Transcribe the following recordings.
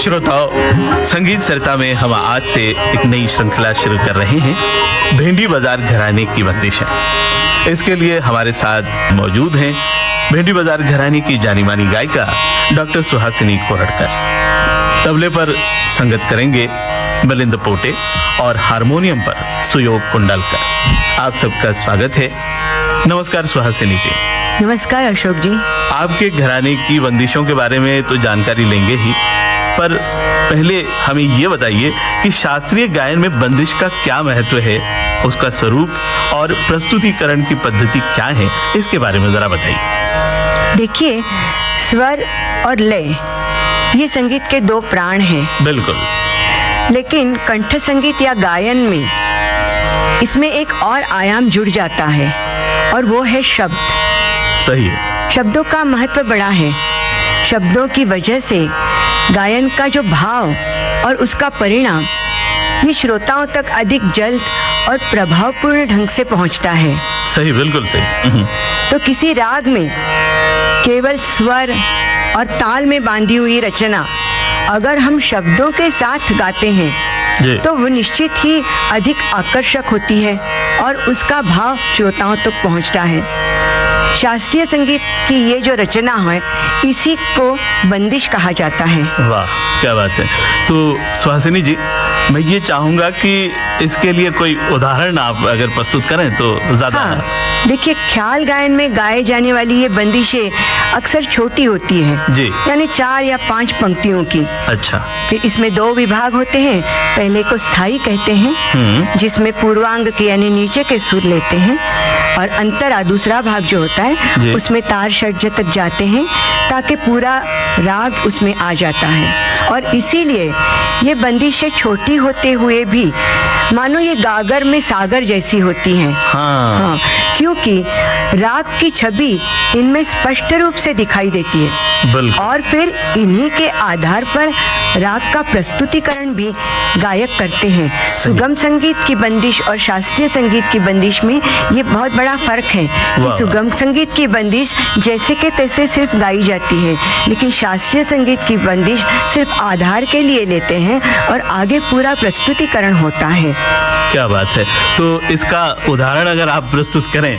श्रोताओं, संगीत सरिता में हम आज से एक नई श्रृंखला शुरू कर रहे हैं। भेंडी बाजार घराने की बंदिश है। इसके लिए हमारे साथ मौजूद हैं भेंडी बाजार घराने की जानी मानी गायिका डॉक्टर सुहासिनी कोरटकर। तबले पर संगत करेंगे मिलिंद पोटे और हारमोनियम पर सुयोग कुंडलकर। आप सबका स्वागत है। नमस्कार सुहासिनी जी। नमस्कार अशोक जी। आपके घराने की बंदिशों के बारे में तो जानकारी लेंगे ही, पर पहले हमें ये बताइए कि शास्त्रीय गायन में बंदिश का क्या महत्व है, उसका स्वरूप और प्रस्तुतिकरण की पद्धति क्या है, इसके बारे में जरा बताइए। देखिए, स्वर और लय ये संगीत के दो प्राण हैं। बिल्कुल। लेकिन कंठ संगीत या गायन में इसमें एक और आयाम जुड़ जाता है और वो है शब्द। सही है। शब्दों का महत्व बड़ा है। शब्दों की वजह से गायन का जो भाव और उसका परिणाम ये श्रोताओं तक अधिक जल्द और प्रभावपूर्ण ढंग से पहुंचता है। सही, बिल्कुल सही। तो किसी राग में केवल स्वर और ताल में बांधी हुई रचना अगर हम शब्दों के साथ गाते हैं तो वो निश्चित ही अधिक आकर्षक होती है और उसका भाव श्रोताओं तक पहुंचता है। शास्त्रीय संगीत की ये जो रचना है इसी को बंदिश कहा जाता है। वाह, क्या बात है। तो सुहासिनी जी, मैं ये चाहूंगा कि इसके लिए कोई उदाहरण आप अगर प्रस्तुत करें तो ज्यादा। हाँ, देखिए, ख्याल गायन में गाए जाने वाली ये बंदिशें अक्सर छोटी होती हैं जी, यानी 4 या 5 पंक्तियों की। अच्छा। फिर इसमें 2 विभाग होते हैं। पहले को स्थाई कहते हैं जिसमें पूर्वांग के यानी नीचे के सुर लेते हैं, और अंतरा दूसरा भाग जो होता है उसमें तार षड्ज तक जाते हैं ताकि पूरा राग उसमें आ जाता है। और इसीलिए ये बंदिशें छोटी होते हुए भी मानो ये गागर में सागर जैसी होती हैं। हाँ, क्योंकि राग की छवि इनमें स्पष्ट रूप से दिखाई देती है और फिर इन्हीं के आधार पर राग का प्रस्तुतिकरण भी गायक करते हैं। सुगम संगीत की बंदिश और शास्त्रीय संगीत की बंदिश में ये बहुत बड़ा फर्क है कि सुगम संगीत की बंदिश जैसे के तैसे सिर्फ गाई जाती है, लेकिन शास्त्रीय संगीत की बंदिश सिर्फ आधार के लिए लेते हैं और आगे पूरा प्रस्तुतिकरण होता है। क्या बात है। तो इसका उदाहरण अगर आप प्रस्तुत करें,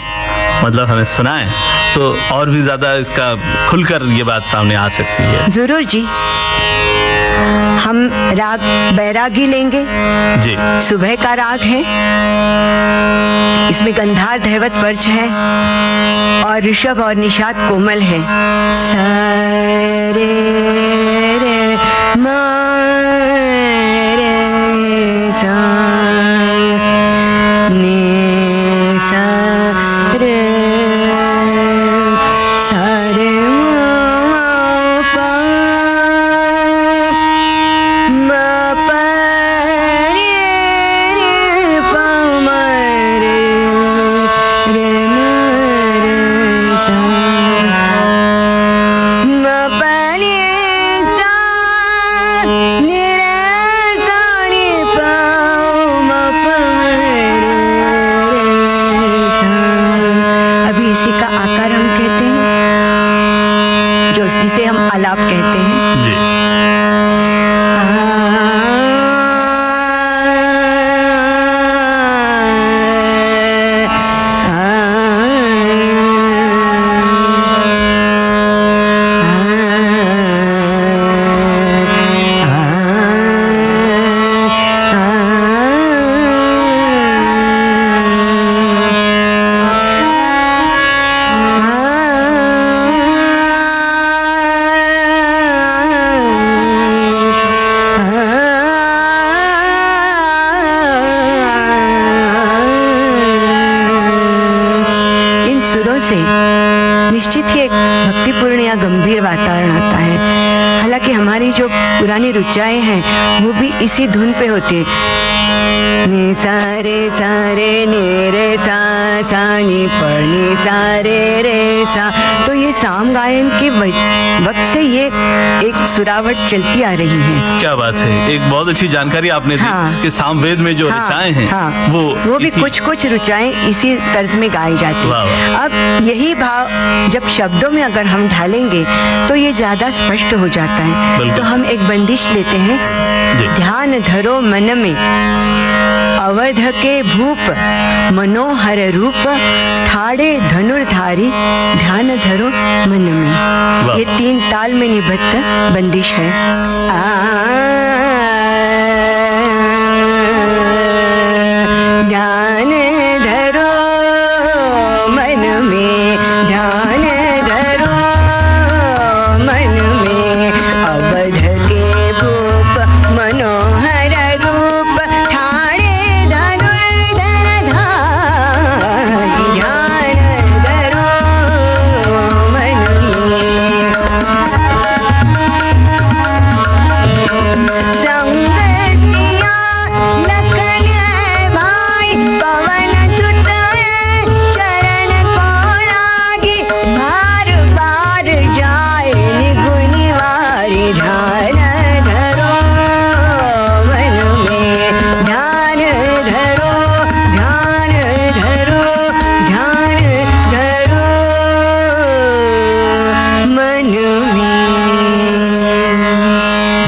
मतलब हमें सुनाएं, तो और भी ज्यादा इसका खुलकर ये बात सामने आ सकती है। जरूर जी। हम राग बैरागी लेंगे जी। सुबह का राग है। इसमें गंधार धैवत वर्ज है और ऋषभ और निषाद कोमल है। सा रे रे मा रे सा नी सा रे सा रे मा पा मा पा रे रे पा मा रे रे मा रे सा मा पा रे सा नी रे सा नी पा मा पा रे रे सा। अभी इसी का आकार हम कहते हैं, जो जिसे हम आलाप कहते हैं जी। से निश्चित ही एक भक्तिपूर्ण या गंभीर वातावरण आता है। हालांकि हमारी जो पुरानी रुचाएं हैं वो भी इसी धुन पे होती है। नी सा रे नी रे सा सा नी प नी सा रे सा। तो ये साम गायन के वक्त से ये एक सुरावट चलती आ रही है। क्या बात है, एक बहुत अच्छी जानकारी आपने दी कि सामवेद में जो रचाएं हैं वो भी कुछ रुचाएं इसी तर्ज में गाई जाती है। अब यही भाव जब शब्दों में अगर हम ढालेंगे तो ये ज्यादा स्पष्ट हो जाता है। तो हम एक बंदिश लेते हैं। ध्यान धरो मन में अवध के भूप मनोहर रूप ठाड़े धनुर्धारी ध्यान धरो मन में। ये 3 ताल में निबद्ध बंदिश है। ध्यान धरो मन में, ध्यान धरो मन में अवध के भूप मनोहर रूप ठाणे धनुर्धर धारी ध्यान धरो मन में। संग सिया लखन भाई पवन सुत चरण को लागी बार बार जाए निगुनी वारी ध्यान धरो मन में, ध्यान धरो ध्यान धरो ध्यान धरो मन में।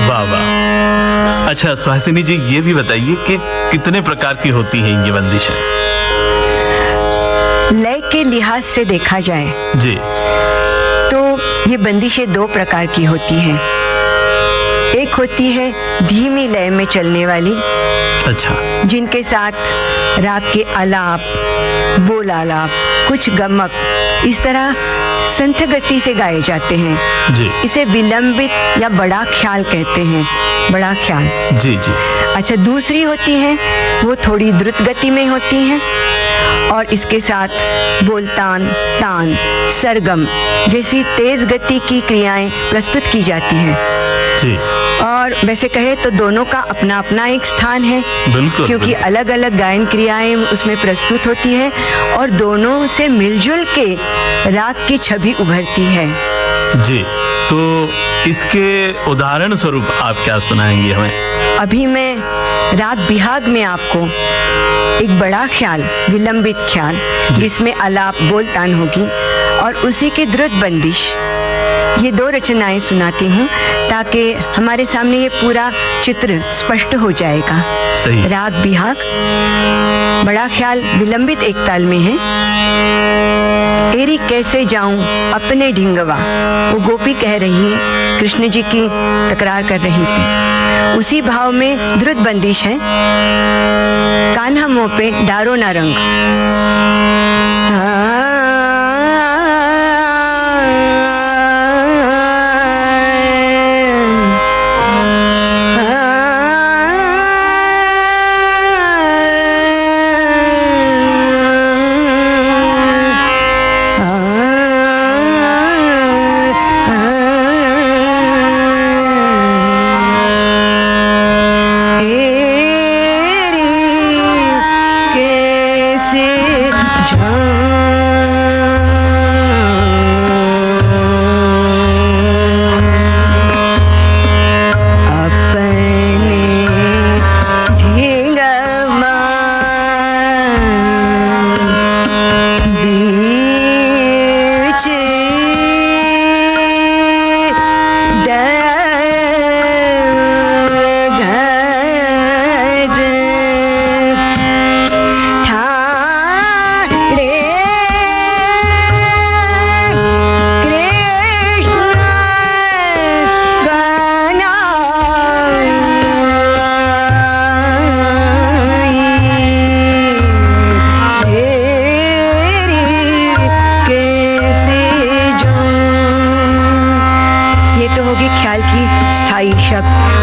वाह वाह। अच्छा सुहासिनी जी, ये भी बताइए कि कितने प्रकार की होती हैं ये बंदिशें? लय के लिहाज से देखा जाए जी तो ये बंदिशें 2 प्रकार की होती हैं। एक होती है धीमी लय में चलने वाली, अच्छा, जिनके साथ राग के आलाप, बोल आलाप, कुछ गमक इस तरह संथ गति से गाए जाते हैं। जी इसे विलंबित या बड़ा ख्याल कहते हैं, बड़ा ख्याल। जी जी। अच्छा, दूसरी होती है वो थोड़ी द्रुत गति में होती हैं और इसके साथ बोलतान, तान, सरगम जैसी तेज गति की क्रियाएं प्रस्तुत की जाती हैं। जी। और वैसे कहे तो दोनों का अपना अपना एक स्थान है, बिल्कुल, क्योंकि अलग अलग गायन क्रियाएं उसमें प्रस्तुत होती है और दोनों से मिलजुल के राग की छवि उभरती है। जी, तो इसके उदाहरण स्वरूप आप क्या सुनाएंगे हमें? अभी मैं राग बिहाग में आपको एक बड़ा ख्याल, विलंबित ख्याल, जिसमें आलाप बोलतान होगी और उसी की द्रुत बंदिश, ये 2 रचनाएं सुनाती हूँ ताकि हमारे सामने ये पूरा चित्र स्पष्ट हो जाएगा। सही। राग बिहाग, बड़ा ख्याल विलंबित 1 ताल में है। एरी कैसे जाऊं अपने ढिंगवा, वो गोपी कह रही है, कृष्ण जी की तकरार कर रही थी। उसी भाव में द्रुत बंदिश है। कान्हा मुँह पे डारो ना रंग।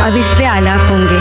अब इस पे आलाप होंगे।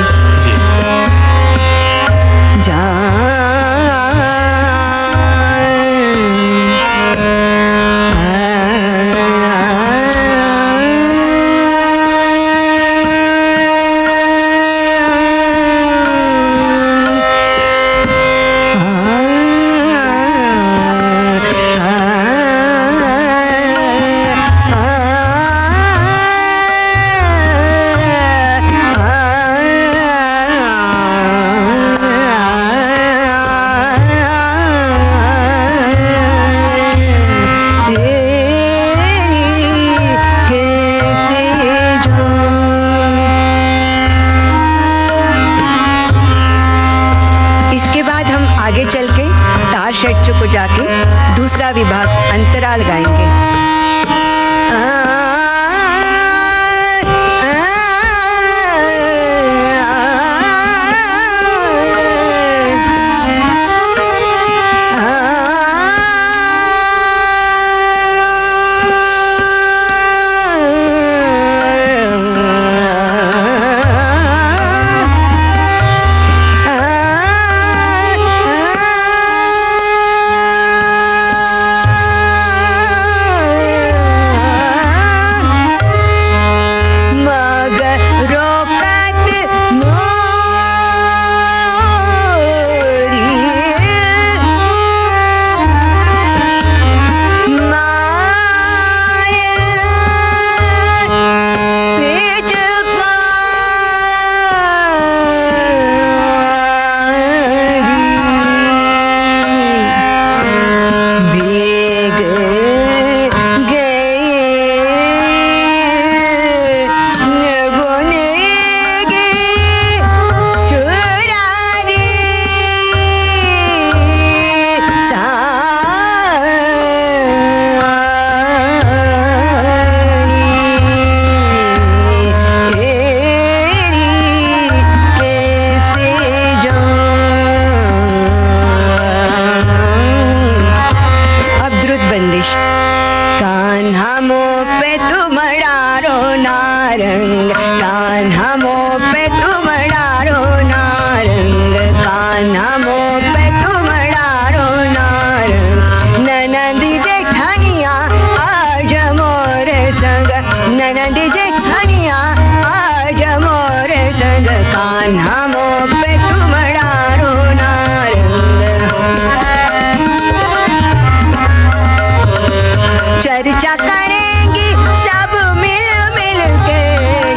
षट्ज को जाके दूसरा विभाग अंतराल गाएंगे। चर्चा करेंगी सब मिल मिल के,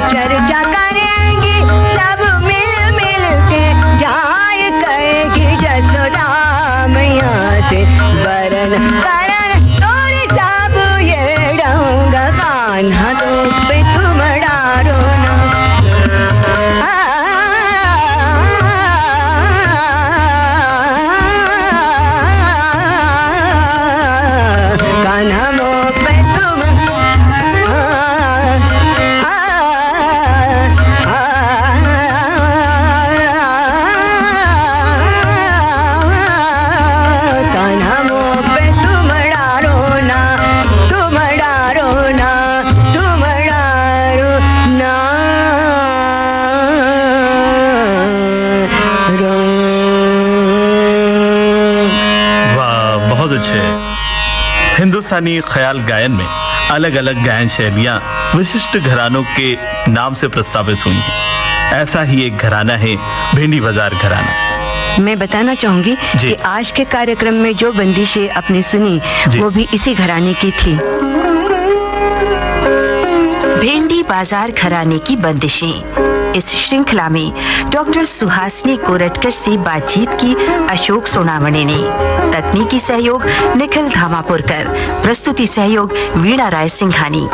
चर्चा करेंगी सब मिल मिल के, जाय कहेगी जसोदा मैया से वरन करण तोरे सब ये डोंगा कान्हा तो पे तुम डारो ना। कान्हा हिंदुस्तानी ख्याल गायन में अलग अलग गायन शैलियां विशिष्ट घरानों के नाम से प्रस्तावित हुई हैं। ऐसा ही एक घराना है भेंडी बाजार घराना। मैं बताना चाहूंगी कि आज के कार्यक्रम में जो बंदिशें आपने सुनी वो भी इसी घराने की थी। भेंडी बाजार घराने की बंदिशें। इस श्रृंखला में डॉक्टर सुहासिनी कोरटकर से बातचीत की अशोक सोनावणे ने। तकनीकी सहयोग निखिल धामापुरकर। प्रस्तुति सहयोग वीणा राय सिंघानी।